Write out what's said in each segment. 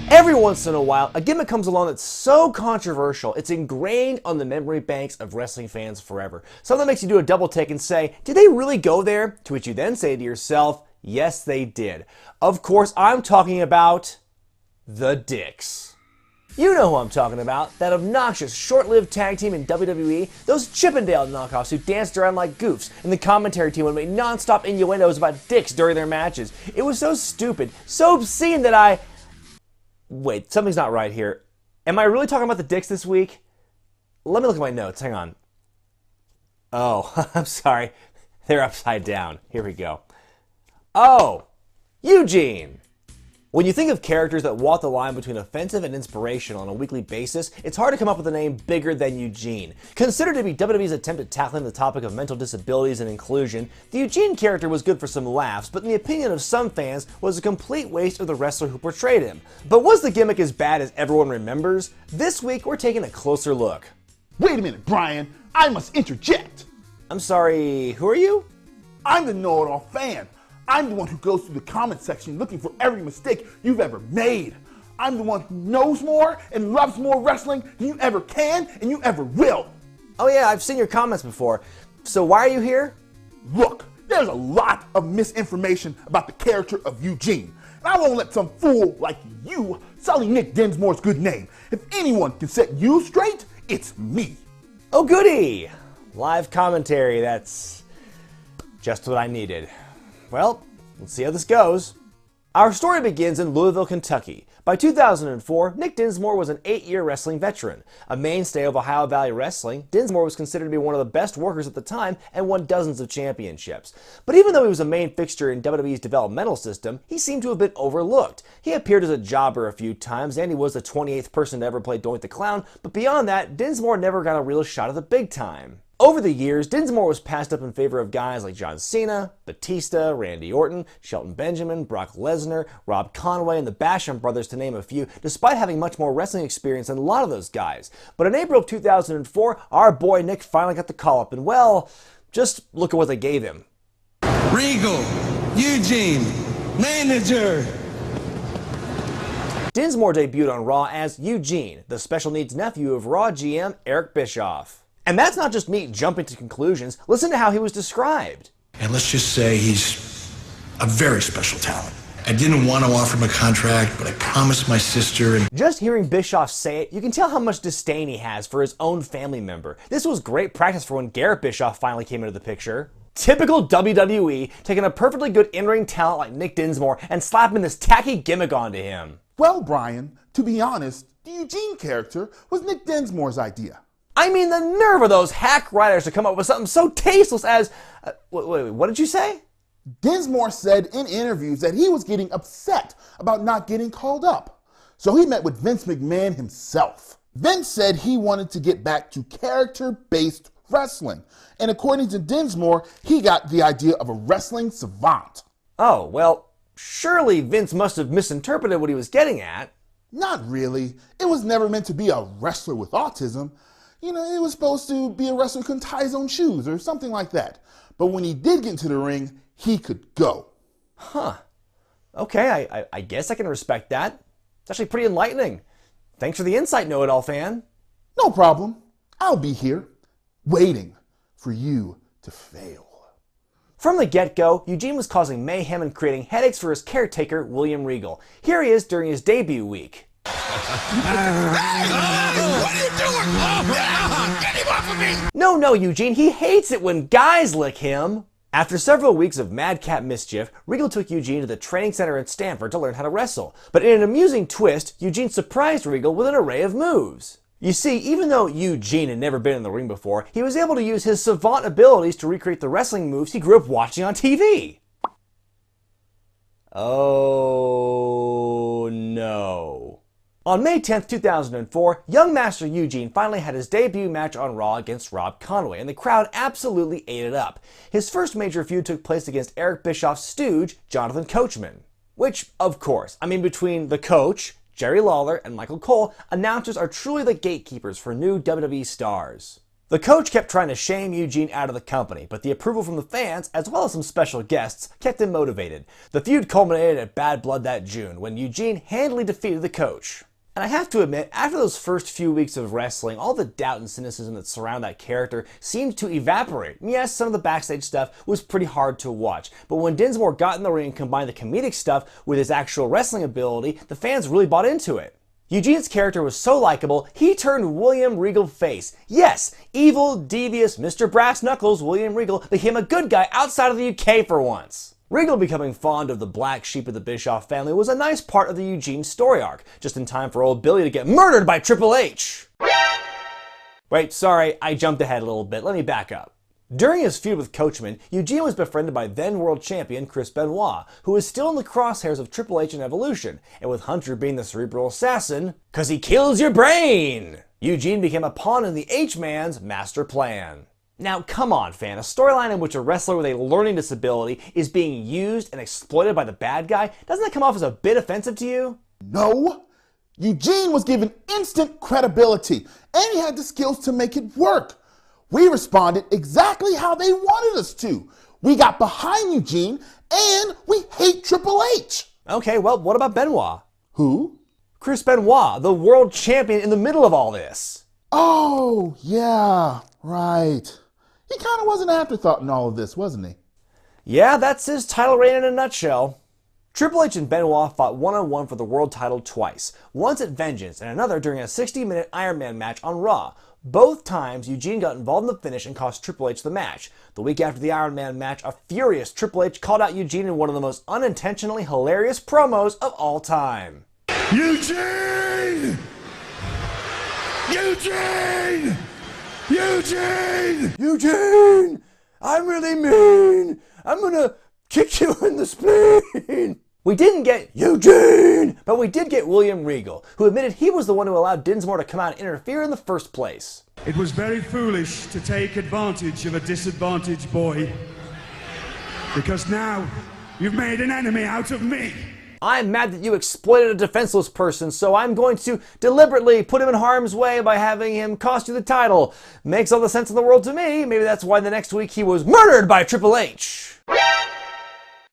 Every once in a while, a gimmick comes along that's so controversial, it's ingrained on the memory banks of wrestling fans forever. Something that makes you do a double take and say, did they really go there? To which you then say to yourself, yes, they did. Of course, I'm talking about the Dicks. You know who I'm talking about, that obnoxious, short-lived tag team in WWE, those Chippendale knockoffs who danced around like goofs, and the commentary team would make non-stop innuendos about dicks during their matches. It was so stupid, so obscene that Wait, something's not right here. Am I really talking about the Dicks this week? Let me look at my notes, hang on. Oh, I'm sorry, they're upside down. Here we go. Oh, Eugene! When you think of characters that walk the line between offensive and inspirational on a weekly basis, it's hard to come up with a name bigger than Eugene. Considered to be WWE's attempt at tackling the topic of mental disabilities and inclusion, the Eugene character was good for some laughs, but in the opinion of some fans, was a complete waste of the wrestler who portrayed him. But was the gimmick as bad as everyone remembers? This week, we're taking a closer look. Wait a minute, Brian. I must interject. I'm sorry, who are you? I'm the know-it-all fan. I'm the one who goes through the comment section looking for every mistake you've ever made. I'm the one who knows more and loves more wrestling than you ever can and you ever will. Oh yeah, I've seen your comments before. So why are you here? Look, there's a lot of misinformation about the character of Eugene. And I won't let some fool like you sully Nick Dinsmore's good name. If anyone can set you straight, it's me. Oh goody! Live commentary, that's just what I needed. Well, let's see how this goes. Our story begins in Louisville, Kentucky. By 2004, Nick Dinsmore was an 8-year wrestling veteran. A mainstay of Ohio Valley Wrestling, Dinsmore was considered to be one of the best workers at the time and won dozens of championships. But even though he was a main fixture in WWE's developmental system, he seemed to have been overlooked. He appeared as a jobber a few times, and he was the 28th person to ever play Doink the Clown, but beyond that, Dinsmore never got a real shot at the big time. Over the years, Dinsmore was passed up in favor of guys like John Cena, Batista, Randy Orton, Shelton Benjamin, Brock Lesnar, Rob Conway, and the Basham brothers, to name a few, despite having much more wrestling experience than a lot of those guys. But in April of 2004, our boy Nick finally got the call-up, and well, just look at what they gave him. Regal, Eugene, manager. Dinsmore debuted on Raw as Eugene, the special needs nephew of Raw GM Eric Bischoff. And that's not just me jumping to conclusions. Listen to how he was described. And let's just say he's a very special talent. I didn't want to offer him a contract, but I promised my sister and... Just hearing Bischoff say it, you can tell how much disdain he has for his own family member. This was great practice for when Garrett Bischoff finally came into the picture. Typical WWE, taking a perfectly good in-ring talent like Nick Dinsmore and slapping this tacky gimmick onto him. Well, Brian, to be honest, the Eugene character was Nick Dinsmore's idea. I mean, the nerve of those hack writers to come up with something so tasteless as... wait, what did you say? Dinsmore said in interviews that he was getting upset about not getting called up. So he met with Vince McMahon himself. Vince said he wanted to get back to character-based wrestling. And according to Dinsmore, he got the idea of a wrestling savant. Oh, well, surely Vince must have misinterpreted what he was getting at. Not really. It was never meant to be a wrestler with autism. You know, it was supposed to be a wrestler who couldn't tie his own shoes or something like that. But when he did get into the ring, he could go. Huh. Okay, I guess I can respect that. It's actually pretty enlightening. Thanks for the insight, know-it-all fan. No problem. I'll be here, waiting for you to fail. From the get-go, Eugene was causing mayhem and creating headaches for his caretaker, William Regal. Here he is during his debut week. What are you doing? Get him off of me! No, Eugene, he hates it when guys lick him. After several weeks of madcap mischief, Regal took Eugene to the training center at Stanford to learn how to wrestle. But in an amusing twist, Eugene surprised Regal with an array of moves. You see, even though Eugene had never been in the ring before, he was able to use his savant abilities to recreate the wrestling moves he grew up watching on TV. Oh no. On May 10th, 2004, young Master Eugene finally had his debut match on Raw against Rob Conway, and the crowd absolutely ate it up. His first major feud took place against Eric Bischoff's stooge, Jonathan Coachman. Which, of course, I mean, between the Coach, Jerry Lawler, and Michael Cole, announcers are truly the gatekeepers for new WWE stars. The coach kept trying to shame Eugene out of the company, but the approval from the fans, as well as some special guests, kept him motivated. The feud culminated at Bad Blood that June, when Eugene handily defeated the coach. And I have to admit, after those first few weeks of wrestling, all the doubt and cynicism that surround that character seemed to evaporate. Yes, some of the backstage stuff was pretty hard to watch, but when Dinsmore got in the ring and combined the comedic stuff with his actual wrestling ability, the fans really bought into it. Eugene's character was so likable, he turned William Regal face. Yes, evil, devious Mr. Brass Knuckles William Regal became a good guy outside of the UK for once. Regal becoming fond of the black sheep of the Bischoff family was a nice part of the Eugene story arc, just in time for old Billy to get murdered by Triple H. Wait, sorry, I jumped ahead a little bit. Let me back up. During his feud with Coachman, Eugene was befriended by then world champion Chris Benoit, who was still in the crosshairs of Triple H and Evolution, and with Hunter being the cerebral assassin, 'cause he kills your brain, Eugene became a pawn in the H-Man's master plan. Now, come on, fan. A storyline in which a wrestler with a learning disability is being used and exploited by the bad guy, doesn't that come off as a bit offensive to you? No. Eugene was given instant credibility, and he had the skills to make it work. We responded exactly how they wanted us to. We got behind Eugene, and we hate Triple H. Okay, well, what about Benoit? Who? Chris Benoit, the world champion in the middle of all this. Oh, yeah, right. He kind of was an afterthought in all of this, wasn't he? Yeah, that's his title reign in a nutshell. Triple H and Benoit fought one-on-one for the world title twice, once at Vengeance and another during a 60-minute Iron Man match on Raw. Both times, Eugene got involved in the finish and cost Triple H the match. The week after the Iron Man match, a furious Triple H called out Eugene in one of the most unintentionally hilarious promos of all time. Eugene! Eugene! Eugene! Eugene! I'm really mean! I'm gonna kick you in the spleen! We didn't get Eugene, but we did get William Regal, who admitted he was the one who allowed Dinsmore to come out and interfere in the first place. It was very foolish to take advantage of a disadvantaged boy, because now you've made an enemy out of me. I'm mad that you exploited a defenseless person, so I'm going to deliberately put him in harm's way by having him cost you the title. Makes all the sense in the world to me. Maybe that's why the next week he was murdered by Triple H.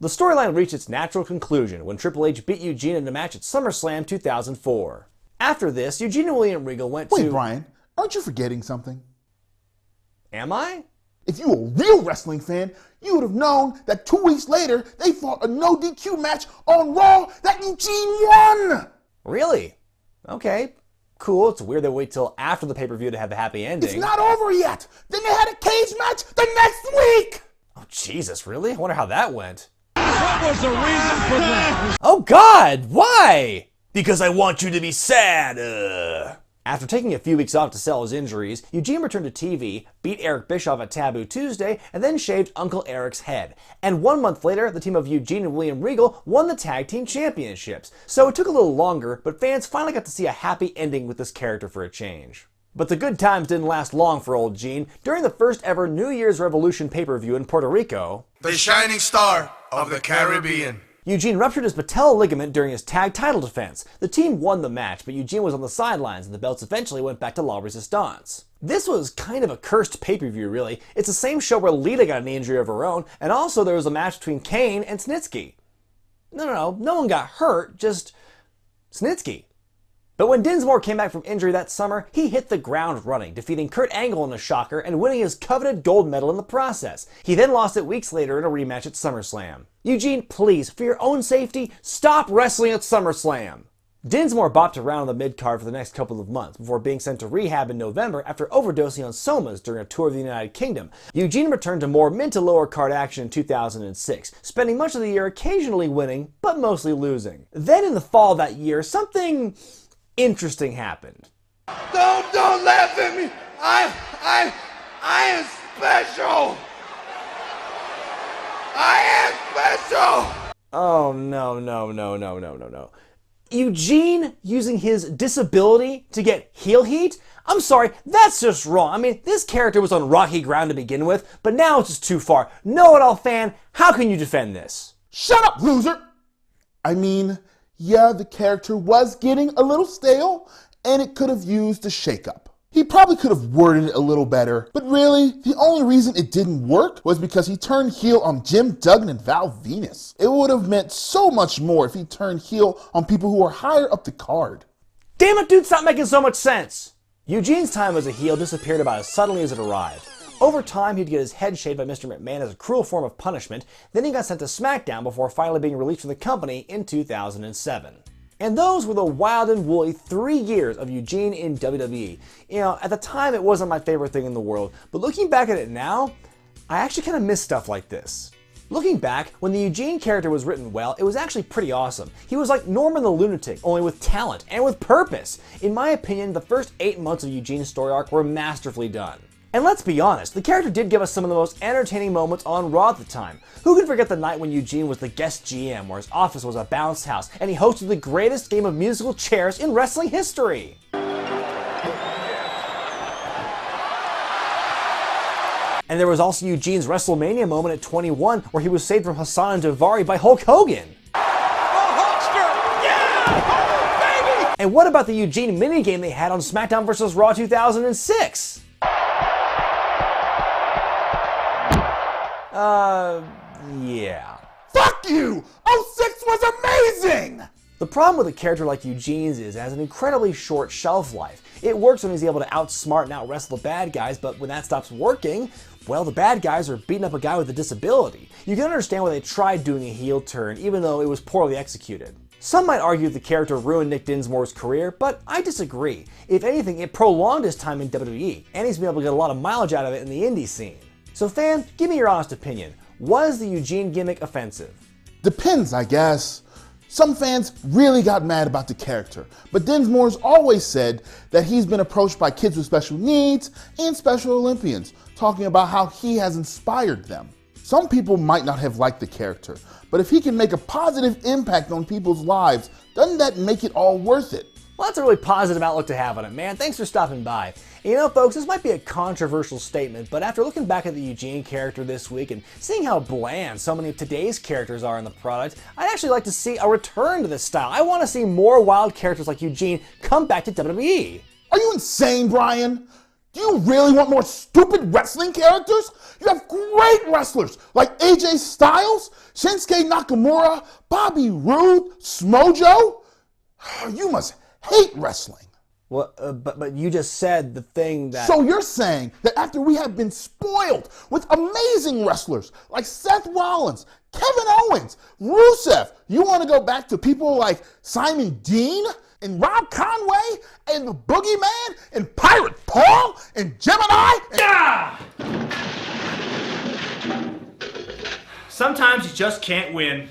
The storyline reached its natural conclusion when Triple H beat Eugene in a match at SummerSlam 2004. After this, Eugene and William Regal went to... Wait, Brian, aren't you forgetting something? Am I? If you were a real wrestling fan, you would have known that 2 weeks later, they fought a no DQ match on Raw that Eugene won! Really? Okay, cool. It's weird they wait till after the pay-per-view to have the happy ending. It's not over yet! Then they had a cage match the next week! Oh, Jesus, really? I wonder how that went. What was the reason for that? Oh, God! Why? Because I want you to be sad. After taking a few weeks off to sell his injuries, Eugene returned to TV, beat Eric Bischoff at Taboo Tuesday, and then shaved Uncle Eric's head. And 1 month later, the team of Eugene and William Regal won the Tag Team Championships. So it took a little longer, but fans finally got to see a happy ending with this character for a change. But the good times didn't last long for old Gene. During the first ever New Year's Revolution pay-per-view in Puerto Rico, The shining star of the Caribbean. Eugene ruptured his patella ligament during his tag title defense. The team won the match, but Eugene was on the sidelines and the belts eventually went back to La Resistance. This was kind of a cursed pay-per-view, really. It's the same show where Lita got an injury of her own, and also there was a match between Kane and Snitsky. No one got hurt, just Snitsky. But when Dinsmore came back from injury that summer, he hit the ground running, defeating Kurt Angle in a shocker and winning his coveted gold medal in the process. He then lost it weeks later in a rematch at SummerSlam. Eugene, please, for your own safety, stop wrestling at SummerSlam. Dinsmore bopped around on the mid-card for the next couple of months before being sent to rehab in November after overdosing on somas during a tour of the United Kingdom. Eugene returned to more mid to lower card action in 2006, spending much of the year occasionally winning, but mostly losing. Then in the fall of that year, something interesting happened. Don't laugh at me. I am special. I am special. Oh, no. Eugene using his disability to get heel heat? I'm sorry, that's just wrong. I mean, this character was on rocky ground to begin with, but now it's just too far. Know-it-all fan, how can you defend this? Shut up, loser! I mean, yeah, the character was getting a little stale, and it could have used a shakeup. He probably could have worded it a little better, but really, the only reason it didn't work was because he turned heel on Jim Duggan and Val Venus. It would have meant so much more if he turned heel on people who are higher up the card. Damn it, dude, stop making so much sense! Eugene's time as a heel disappeared about as suddenly as it arrived. Over time, he'd get his head shaved by Mr. McMahon as a cruel form of punishment, then he got sent to SmackDown before finally being released from the company in 2007. And those were the wild and woolly 3 years of Eugene in WWE. You know, at the time it wasn't my favorite thing in the world, but looking back at it now, I actually kind of miss stuff like this. Looking back, when the Eugene character was written well, it was actually pretty awesome. He was like Norman the Lunatic, only with talent and with purpose. In my opinion, the first 8 months of Eugene's story arc were masterfully done. And let's be honest, the character did give us some of the most entertaining moments on Raw at the time. Who can forget the night when Eugene was the guest GM, where his office was a bounce house, and he hosted the greatest game of musical chairs in wrestling history? And there was also Eugene's WrestleMania moment at 21, where he was saved from Hassan and Daivari by Hulk Hogan. And what about the Eugene minigame they had on SmackDown vs. Raw 2006? Yeah. Fuck you! 06 was amazing! The problem with a character like Eugene's is it has an incredibly short shelf life. It works when he's able to outsmart and out-wrestle the bad guys, but when that stops working, well, the bad guys are beating up a guy with a disability. You can understand why they tried doing a heel turn, even though it was poorly executed. Some might argue the character ruined Nick Dinsmore's career, but I disagree. If anything, it prolonged his time in WWE, and he's been able to get a lot of mileage out of it in the indie scene. So fans, give me your honest opinion. Was the Eugene gimmick offensive? Depends, I guess. Some fans really got mad about the character, but Dinsmore's always said that he's been approached by kids with special needs and Special Olympians, talking about how he has inspired them. Some people might not have liked the character, but if he can make a positive impact on people's lives, doesn't that make it all worth it? Well, that's a really positive outlook to have on it, man. Thanks for stopping by. And you know, folks, this might be a controversial statement, but after looking back at the Eugene character this week and seeing how bland so many of today's characters are in the product, I'd actually like to see a return to this style. I want to see more wild characters like Eugene come back to WWE. Are you insane, Brian? Do you really want more stupid wrestling characters? You have great wrestlers like AJ Styles, Shinsuke Nakamura, Bobby Roode, Smojo. You must hate wrestling. Well, but you just said the thing that... So you're saying that after we have been spoiled with amazing wrestlers like Seth Rollins, Kevin Owens, Rusev, you want to go back to people like Simon Dean and Rob Conway and the Boogeyman and Pirate Paul and Gemini? Sometimes you just can't win.